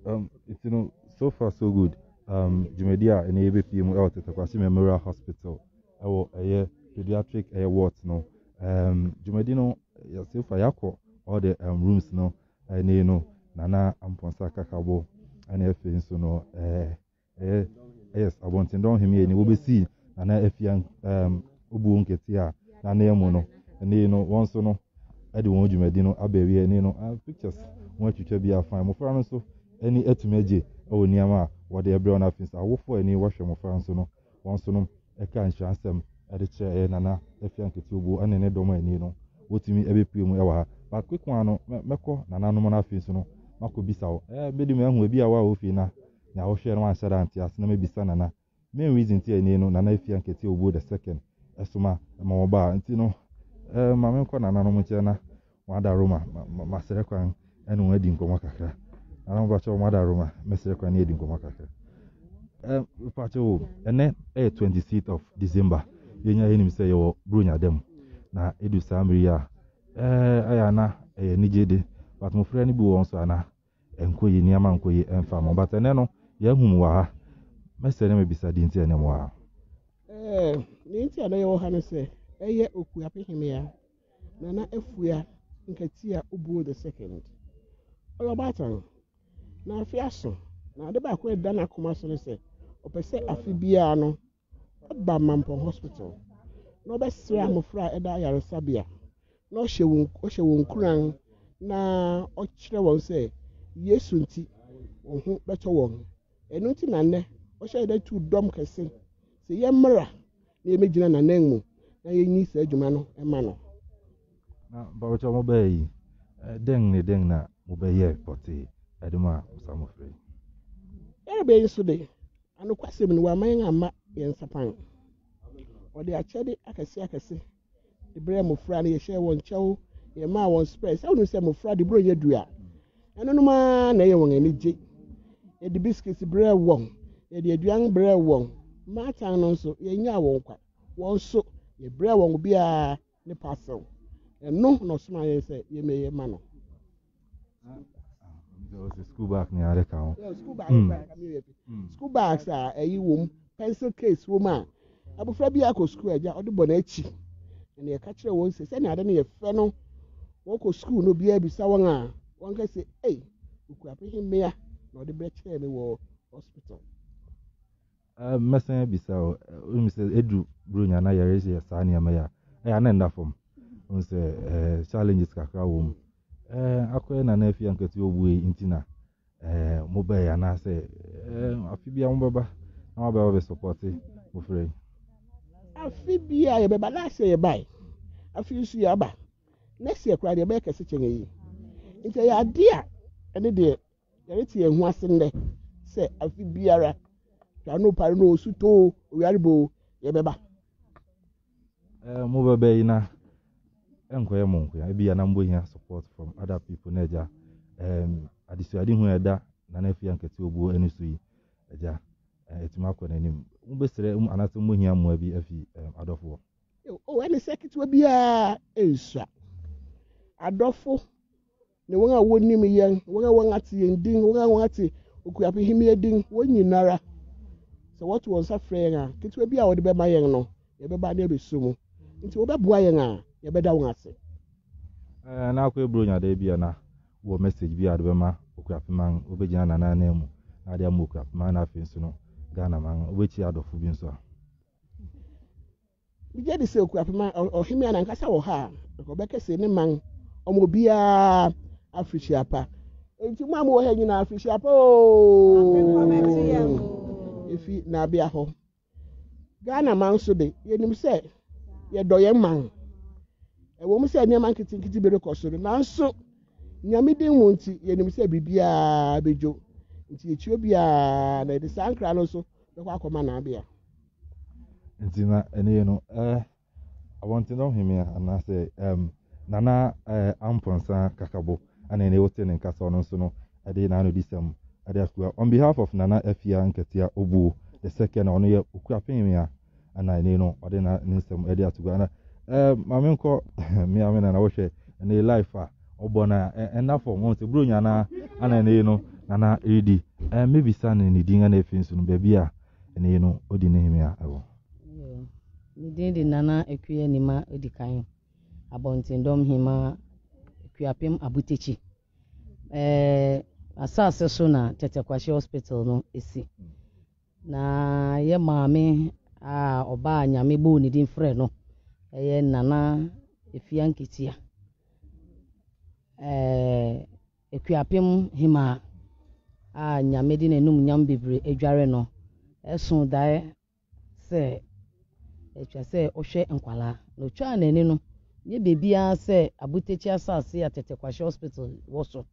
So far so good. Jumedia in ABPM out at the Memorial Hospital. A pediatric wards no. Jumedino yourself Yako all the rooms no. Nana Amponsah Kakabo and everything so no. Yes, I want to know him here. We will see Nana Afua Obuo Nketiaa Nana Emono. And once no. I don't want you medino abewe pictures want you to be a fine mo France so any etumeje o niama what they brown up is I for any wash mo France no once no e kan chansem e de che nana Afua Nketiaa Obuo ane ne domo ani no wotimi ebepie mu e wa but quick one no meko nana no na afin so no mako bisa o bedi me hu ebi awa ofi na nya wo hwe no an shara anti as na me bisa nana main reason ti ani no nana Afua Nketiaa Obuo the second esuma ma wo ba anti no mama ko na nanom chena wada roma masere kwan enu wadi nkomo kakra nanom ba cho wada roma masere kwan edi nkomo kakra pacho ene 26th of December yenya henim say yo brunya dem na edu samri ya aya na nijede but mo frɛ ni bi won so ana enkoyi ni ama nkoyi emfa mo but ene no ye hum wa ha mesere me bisa di nti ene mo ha ni nti ana yo ha ne se eye Okuapehemea Nana Afua Nketiaa Obuo the second. Olobatan na afiaso na ade ba ko eda na koma so se opese afibia no aba Mampong hospital. No be sra amofra eda yaresabia. No hye kuran na okire won se Yesu nti ohu beto won. Enu nti na ne o hye eda tu dom kese. Se ye mra na emegina na nanmu na yenyi se adwuma no ema no. Na bawo mo be deng na mo be ye poti eduma samofre be yiso de anu kwasem ni wa man ama yensapan o de achede akase de bre mo fra na ye hye won chew ye ma won space anu se mo fra de bro ye dua anu no ma na ye won anije e de biscuits bre won ye de aduan bre won ma tan no so ye nya won kwa won so ye bre won bia ne parcel no smile say ye me mano. School bag ni are ka. School bag school bags are a pencil case woman. Abufra bi akọ school aja odi bo na echi. Na ye ka kire won say na ade na ye fe no. Won ko school no bia bi sa won a. Won ka say Okuapehemea na odi be kire me wo hospital. Mesen bisa o mi say edu bronya na ye rese sa na ya. Na nda form. Onse challenges kakra wom akoye na Afua Nketiaa Obuo intina mobile ya na say afibia mbaba na waba we support mo free afibia ye beba na say ye bai afisu ya ba next year kwa de be kese chenge yi nti ya dia ene de ye reti ehu ase nde say afibiara ya no pare no osuto oyaribo ye beba mo bebe ina enkoye monko ya bi ya na mbo hia support from other people neja adisuadi hu eda na Afua Nketiaa Obuo eni so yi eja etima ko nanim mbesere anase mbo hia mo abi afi adofo eni sekitwa bia ensua adofo ne won a wonim yen won ate yendin won ate Okuapehemea din won nyinara so what was afraid na kitwa bia wo de be ma yen no ye be ba na be sumu nti wo be boa yen a ye be da won ase na akwa ebronya da bia na wo message bia de be ma Okuapehemea obegina na na mu na de amu Okuapehemea na afin so no Ghana man obechi adofo bi nso a bi je de se Okuapehemea ohemea na nkasa wo ha ko be kese ne man omo bia Afrisiapa enti mu amu wo ha nyina Afrisiapa efi na bia ho Ghana man so de yenim se ye doye man wo mu se ne man kiti be rekosoro nanso nyamide nti yenim se bibia bejo nti echi obia na de sankra no so be kwa akoma na bia nti na ene no I want to know him here and I say nana Amponsah Kakabo and ene wote ne nkasa no so no ade na no disem ade akua on behalf of Nana Afua Nketiaa Obuo the second ono ye Okuapehemea and ene no ade na nsem ade atuga na mamenko mi amena na wo hwe ene life a obona enough for months bronya na ana ene no Nana Edi, maybe son in the dinner if soon baby, and you know, Odinehemia. Nidi Nana Equia Nima Odikain, Abontindom Hima, Kuapim Abutechi. Asase sona Tetekwashi Hospital no esi. Na ye maame oba nyame bo ni din frɛ no ye nana efia Nketiaa Okuapehemea hima nyame di nenum nyam bebre edware no eson dae se etwa se ohwe nkwala no twa nani no ye bebia se Abutechi asase ya Tetekwashi Hospital wo so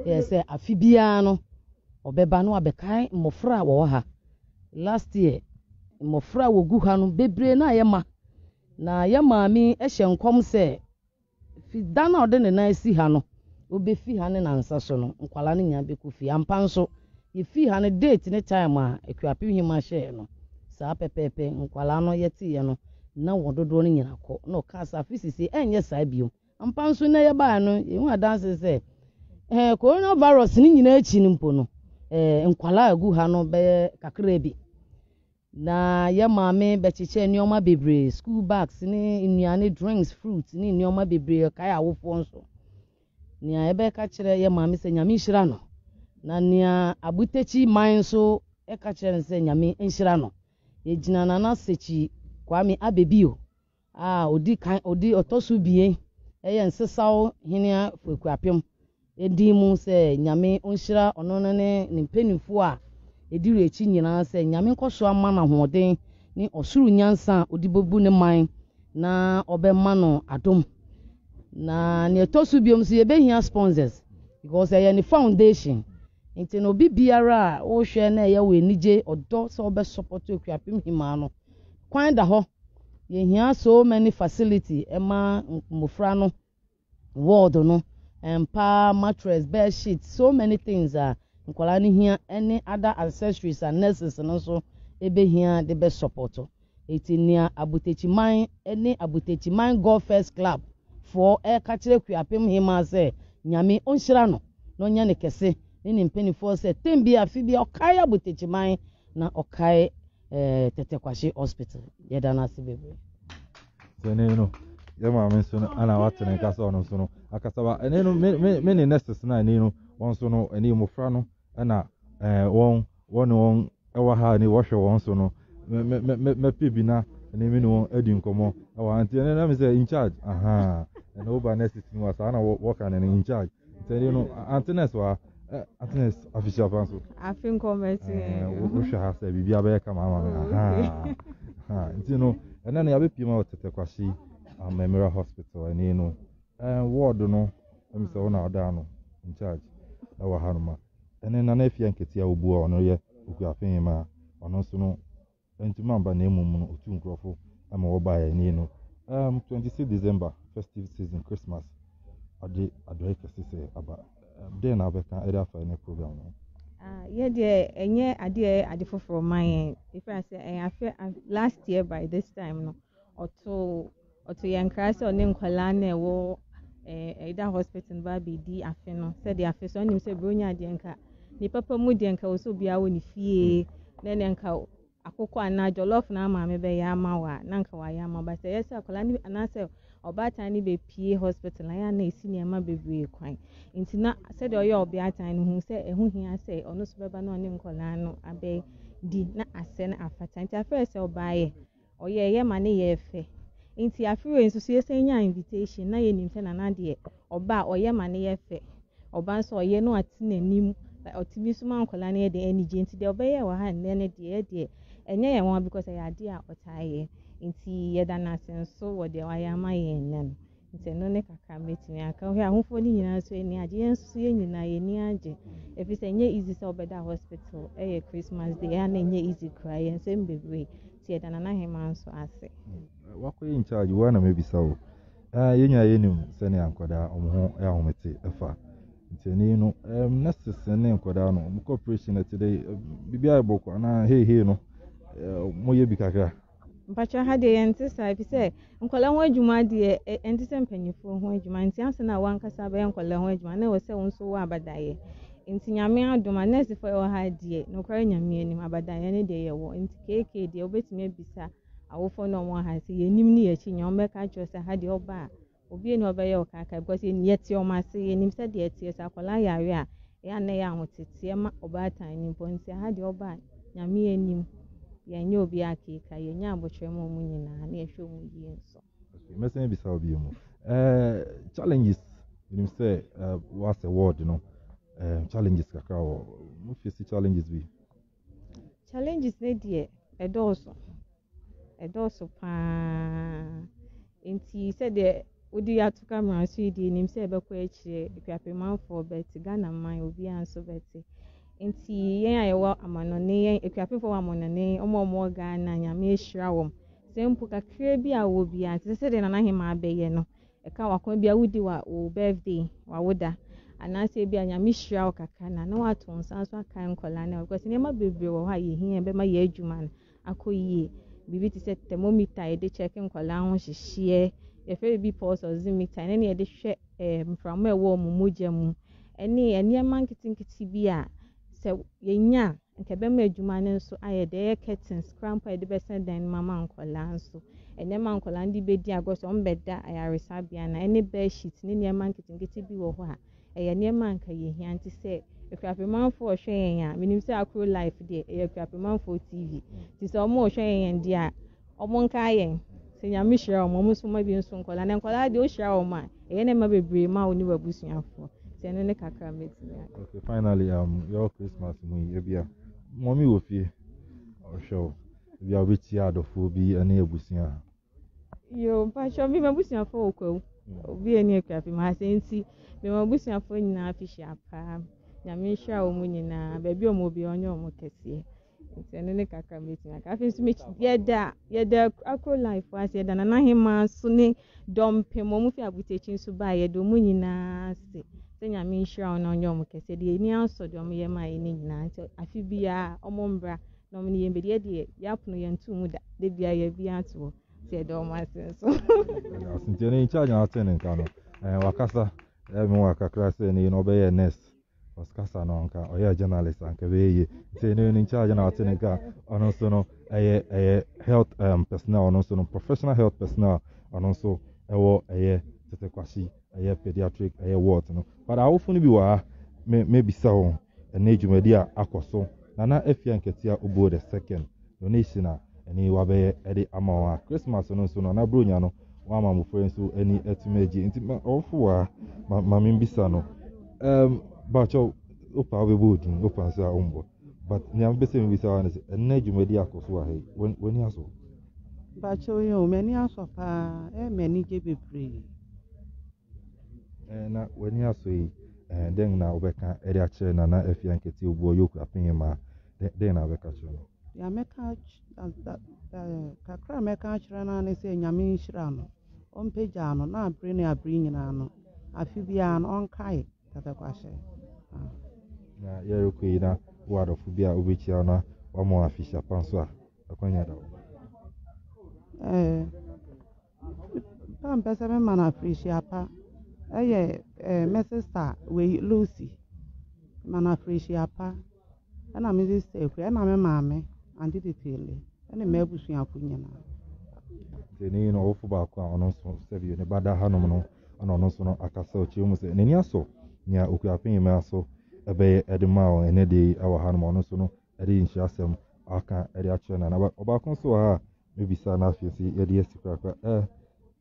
ye se afibia no obeba no abekai mmofra wo ha last year mmofra wo gu ha no bebre na ye ma na ye maami ehye nkom se fi dana ode ne na si ha no obefi ha ne nansa so no nkwala ne nya beku fi ampanso ye fi ha ne date ne time a Okuapehemea hye no saa pepepe nkwala no yeti ye no na wododo ne nyina kɔ no ka sa fisisi enye saa biom ampanso na ye ba no ye hu adanse se coronavirus ni nyina echi ni mpo no nkwala agu ha no be kakra bi na ye maame be chiche nioma bebre school bags ni nnuane drinks fruits ni nioma bebre kai awofo nso nia ebe ka kire ye maame se nyame nhira no na nia Abutechi man so e ka kire se nyame nhira no ye gina na sechi kwame abebio odi otosu bie eye nsesaw henia Okuapehemea edimu se nyame nhira ono ne mpenifo a ediri echi nyina se nyame nkoso ama na hoden ni osuru nyansa odibobu ne man na obema no adom na ne tosu biom so ye behia sponsors because ye foundation nti no bibiara wo hwe na ye we nije odo so obe support Okuapehemea no kwan da ho ye hia so many facility ema mofra no ward no mattress, bed sheet, so many things nkwala ni hia any other accessories and nurses and also ebe hia the best support etinia Abutechi man any Abutechi man go first club for ka kire Okuapehemea se nyame onhira no no nya ne kese ni mpenifo se tembi afibi okai Abutechi man na okai Tetekwashi Hospital yeda na sibebe Sene no ye maame so ana watene kasa ono so no akasaba ene no me nurses na ene no won so no ene mofra no na won ewa ha ni wo hwe won so no me pibi na ene me no adi nkomo ewa anti ene na me say in charge ene oba nurses ni wasa na work an in charge ene no antenes wa antenes official panso afin committee wo hwe ha say bibia be ka mama nti no ene na ya be pima Tetekwashi Memorial Hospital and you know ward no I'm so na oda no in charge ewa hanuma and then na afia Nketiaa Obuo no ye Okuapehemea ono so no entuma mba na emum no otu nkrofo ama wo ba ya ni no 26 December festive season Christmas ade kese se aba then na be kan area for any program no yeah de enye ade foforo man if I say last year by this time no oto yankra se oni nkwala na ewo ida hospital ba bi di afe no se de afe so nim se bronya de nka ni papa mu de nka oso bia wo ni fie na nka akoko ana jollof na ama me be ya ma wa na nka wa ya ma ba se yesa akwala ni anase obatan ni be pie hospital na ya na esi ni ama bebre kwan nti na se de oya obiatan no hu se ehu hia se ono so beba na oni nkwala no abe di na ase na afata nti afa se obaye oye ma ne ye fe nti afiwe nso so yesa nya invitation na ye nim se na na de oba oye ma ne ye fe oba nso oye no atenanim otimi so man kwala na ye de enije nti de obaye wa ha ne de enye ye won because ya de a otaye nti ye da na senso wo de wa ya ma ye nen nti no ne kaka metimi aka ho ahofo ni nyina so eni age yenso ye nyina ye ni age efi se nye easy so obeda hospital Christmas day ya na nye easy cry ensem bebre ti ye da na hema nso ase wako in charge wana maybe so yenya yenim sene ankoda omho ya homete efa nti ni no necessary nkoda no cooperation today bibia eboko na hey no moye bikaka mpacha ha de yente sai fi se nkola ho adwuma de enti se mpanyifo ho adwuma nti ase na wankasa be nkola ho adwuma na wo se won so wa abadaye nti nyame adom a nurse fo ɛwɔ ha die no kware nyame anim abadan ne de yɛwɔ nti keke de obetumi abisa awofo no mo ha sɛ yenim ne yɛchi nyom bɛka kyerɛ sɛ ha de ɔba a obi ne ɔbɛyɛ ɔkaka because yɛte ɔmase yenim sɛ de yɛte sɛ akola yare a ɛyɛ na yɛ ahotete ma ɔbaatan ne mpo nti ha de ɔba nyame anim yɛnyɛ obi akeka yɛnya abɔkyerɛ ma ɔmo nyinaa na yɛhwɛ ɔmo yie nso. Okay, mɛsɛn bisa obi mu challenges you say what's the word challenges kakra wɔ mo face challenges bi. Challenges ne deɛ ɛdɔɔso paa nti sɛdeɛ wodi ato camera so yi deɛ nim sɛ ɛbɛkɔ akyire ekuapemanfoɔ bɛte Ghana man obiara nso bɛte nti yɛn a yɛwɔ amanɔne yɛn ekuapefoɔ wɔ amanɔne ɔmo Ghana nyame ahyira wɔm sɛ mpo kakra bi a wɔ biara nti sɛdeɛ Nana Hema abɛyɛ no ɛka wakɔn bi a wodi wo birthday wawoda anaasɛ bi a nyame hyira wo kakra na wato nsa so aka nkɔla na because nneɛma bebree wɔ hɔ a yɛhia bɛma yɛ adwuma no akɔ yie bibi te sɛ thermometer yɛde check nkɔla ho hyehyeɛ yɛfrɛ bi pulse oximeter ne yɛde hwɛ mframa ɛwɔ ɔmo mogya mu ɛne nneɛma nketenkete bi a sɛ yɛnya nke bɛma adwuma no nso ayɛ dɛ ɛyɛ curtains crampa yɛde bɛsɛn dan no mama nkɔla nso nneɛma nkɔla no de bɛdi agɔ so ɔmo bɛda ayaresabea na ɛne bed sheet ne nneɛma nketenkete bi wɔ hɔ a ɛyɛ nneɛma nka yɛhia nti sɛ ekuapemanfoɔ hwɛ yɛn a menim sɛ akro life deɛ ɛyɛ ekuapemanfoɔ TV nti sɛ ɔmo hwɛ yɛn deɛ a ɔmo nka yɛn sɛ nyame hyira ɔmo nso ma bi nso nkɔla na nkɔla deɛ ohyira ɔmo a ɛyɛ nneɛma bebree ma wo ne wabusuafoɔ sɛ ɛno ne kakra mɛtumi a. Okay, finally your Christmas mu yi ebia mommy wɔ fie ɔhwɛ ebia obetia adɔfoɔ bi ɛne abusua. Yo mpatwa bi mabusuafoɔ wɔ kwawu obi ɛne ekuapema asɛ nti me mabusuafoɔ nyinaa fihyia paa nyame hyira ɔmo nyinaa baabi ɔmo obi ɔnyɛ ɔmo kɛseɛ nti ɛno ne kakra mɛtumi aka afei nso yɛda akro life ase yɛda Nana Hema so ne dɔmpem ɔmo fi abutakyi nso baa yɛda ɔmo nyinaa ase sɛ nyame nhyira ɔno ɔnyɛ ɔmo kɛseɛ deɛ ɛni asɔ deɛ ɔmo yɛ maa yɛ ne nyinaa nti afi biara ɔmo mbra na ɔmo ne yɛn bɛdeɛ deɛ yɛapono yɛn ntu mu da de bia yɛ bi ato sɛ ɛda ɔmo ase nso. Nti ɛne charge na ate ne nka no wakasa me wɔ kakra sɛ ne no ɔbɛyɛ nurse ɔskasa no nka ɔyɛ journalist anka bɛyɛ nti ne charge na ate ne nka ɔno nso no ɛyɛ health personnel ɔno nso no professional health personnel ɔno nso ɛwɔ ɛyɛ tete kwasi ɛyɛ pediatric ɛyɛ ward no but awofo no bi wɔ ha mebisa wɔn ɛne dwumadi a akɔ so Nana Afua Nketiaa Obuo the second donation a ɛne wabɛyɛ ɛde ama wɔn a Christmas no nso no na bronya no wama mofrɛ nso ani atumi agye nti ɔwofo wɔ ha ma membisa no bakyɛw wopa wobɛbɔ odin wopa nso a wombɔ but nea mbɛsɛ membisa wa no sɛ ɛnɛ dwumadi akɔ so wɔ ha yi w'ani asɔ bakyɛw yɛ o m'ani asɔ paa m'ani gye bebree na w'ani asɔ yi den na wobɛka ɛde akyerɛ Nana Afua Nketiaa Obuo yɛ Okuapehemea den na wobɛka kyerɛ no ya mɛka kakra mɛka akyerɛ no ne sɛ nyame nhyira no ɔmpagyaa no na abere ne abere nyinaa no afe biara no ɔnkae tɛtɛkwahyɛ na yɛrekɔ yi na wo adɔfo bi a wobɛkyia no wama afihyia pa nso a ɛkwanya da wo pampɛ sɛ mema no afihyia pa ɛyɛ me sister wei Lucy ma no afihyia pa ɛna me sister ekura ɛna me maame ante tetele ɛna me abusuafo nyinaa teni no ɔwofo baako a ɔno nso sɛbi ne bada hanom no ana ɔno nso no akasa ɔkyerɛ mu sɛ n'ani asɔ nea Okuapehemea so ɛbɛyɛ ɛde ma wɔn ɛnɛ de ɛwɔ hanom ɔno nso no ɛde nhyirasɛm aka ɛde akyerɛ na ɔbaako nso wɔ ha a mebisa na afei sɛ yɛde asi korakora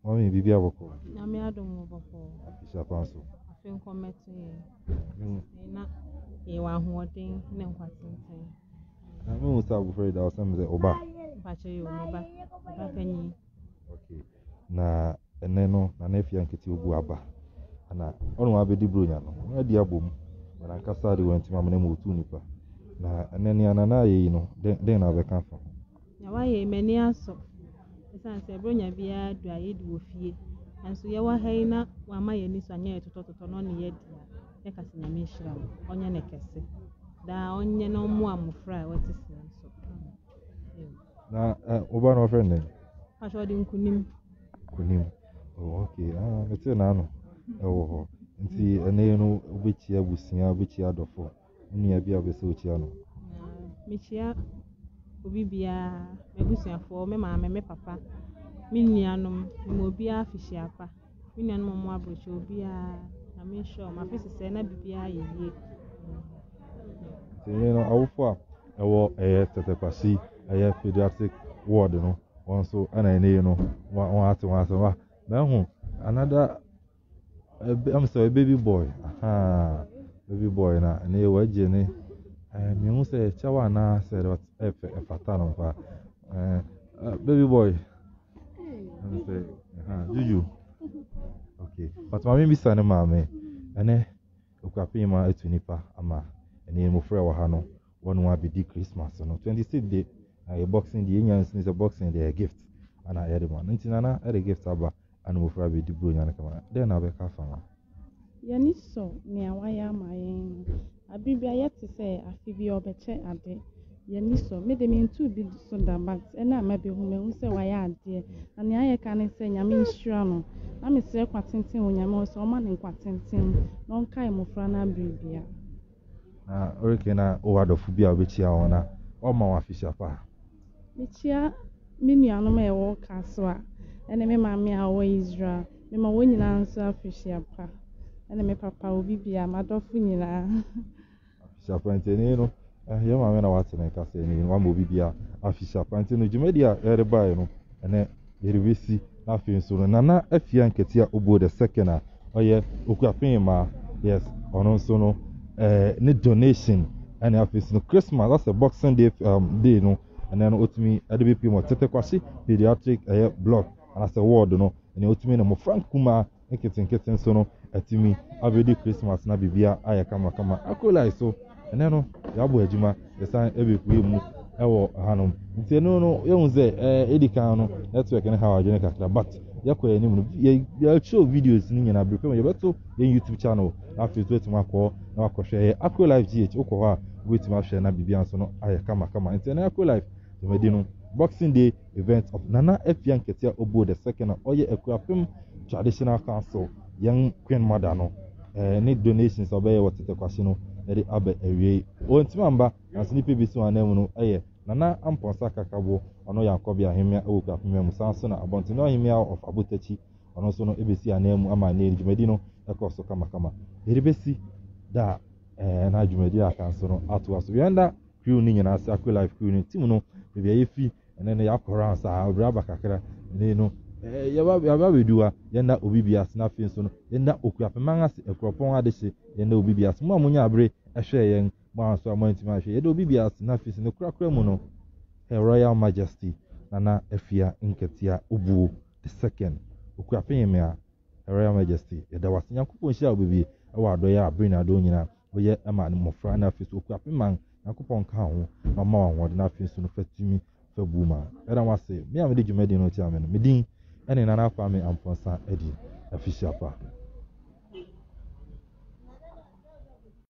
mami bibi abɔkɔ nyame adom bɔkɔ afihyia pa nso afei nkɔmmɛto yɛn na yɛwɔ ahoɔden ne nkwatenten na mehu sɛ abofra yi da wo sɛm sɛ ɔba mpakyɛ yɛ ɔba panyin okay na ɛnɛ no Nana Afua Nketiaa Obuo aba ana ɔno abɛdi bronya no na adi abom na ankasa de wɔn ntima na mu otu nipa na ɛnɛ ne Nana ayɛ yi no den na bɛka fa na wayɛ m'ani asɔ ɛsan sɛ bronya biara do a yɛdi wɔ fie nso yɛwɔ ha yi na wama yɛ ni so anyɛ totɔtotɔ no ne yɛdi a yɛka sɛ nyame nhyira wo ɔnyɛ ne kɛse daa ɔnyɛ na ɔmo amofra a wɔte sɛ nso na ɔba no ɔfrɛ ne pakyɛ ɔde nkunim okay mete na ano ɛwɔ hɔ nti ɛnɛ no wobɛkyia abusua wobɛkyia adɔfo nua bi a bɛsɛ ochia no mekyia obi biara mebusuafoɔ me maame me papa me nuanom me obiara fihia pa me nuanom mo abrochi obiara na me sure ma fisi sɛ na bibiara yie you know awofo a ɛwɔ tetekwasi pediatric ward no wɔn so ɛna ɛne no wɔn ate wa mahu another I'm sorry baby boy baby boy na ne waje ne me hu sɛ chawa na sɛ dot fata no pa baby boy I'm say juju okay but mama bi sa ne maame ene Okuapehema etu nipa ama ene mo frɛ wɔ ha no wɔn wa bi di Christmas no 26th day a boxing day nyans is a boxing day gift ana yɛ de man ntina na e gift aba ana mo frɛ bi di bro nyane kama den na be ka fa ma yani so nea waya ma yɛn abibia yɛte sɛ afi bi ɔbɛkyɛ ade yani so me de me ntu bi so da but ɛna ma be hu me hu sɛ waya ade na nea yɛ ka ne sɛ nyame nhyira no na me sɛ kwatenten wo nyame so ɔma ne kwatenten na ɔnkae mofra na abibia na orike na o wadofu bi a obechia ona ɔma wa fisha pa mekyia me nuanom a ɛwɔ kaso a ɛne me maame a wɔ Israel me ma wɔn nyinaa nso afishia pa ɛne me papa obi bia madɔfo nyinaa fisha pa ntene no ye maame na wate na kasa ni wa ma obi bia afisha pa ntene dwumadi a ɛrebae no ɛne yeribesi na afi nso no nana afia Nketiaa Obuo the second a ɔyɛ Okuapehema yes ɔno nso no ne donation and afis no Christmas that's a boxing day day no and then otumi adbp mo tetekwasi pediatric block and as a ward no and otumi na mo Frank Kuma nketen so no atumi abedi Christmas na bibia aya kama akola so and then no yabo adwuma esan ebekue mu ewo hanom nti no yehun ze edikan no network ne ha wadwene kakra but yakɔ anim no ya show videos ni nyina brief me beto YouTube channel after to ma kɔ na wakɔhwɛ Akro Live GH ukɔ hɔ a wetumi ahwɛ na bibia nso no ayɛ kama nti na Akro Live tomadi no Boxing Day event of Nana Afia Nketiaa Obuo the second ɔyɛ Okuapehema Traditional Council young Queen Mother no ne donations ɔbɛyɛ wɔ tetekwasi no ɛde aba awie ontimi amba na snipe bi so anamu no ɛyɛ Nana Amponsah Kakabo ɔno yɛ Ankobea ɛwɔ Okuapehema mu sanso na abɔntene Ahemea of Abotachi ɔno so no ebesi anamu ama ne dwumadi no ɛkɔ so kama eribesi da na dwumadi aka nso no ato aso yɛnda crew ni nyina ase Akro Live crew ni team no bebia yefi ɛne ne yakɔra nsa obraba kakra ne no yaba beduwa yɛnda obi bia na fi nso no yɛnda Okuapehema ase ekropon adehye yɛnda obi bia mo amunya abre ɛhwɛ yɛn mo anso amantima ahwɛ yɛda obi bia na fi no kura mu no Her Royal Majesty Nana Afia Nketiaa Obuo the second Okuapehema Her Royal Majesty yɛda wase Nyankopɔn hyia obi ɛwɔ adɔyɛ abre na adɔ nyina wɔyɛ ama mmɔfra na fi so Okuapehema Nyankopɔn ka ho mama wɔn na fi so no fatumi fa buma ɛna wase me am de dwumadi no tia me no medin ɛne Nana Kwame Amponsah edi afishia pa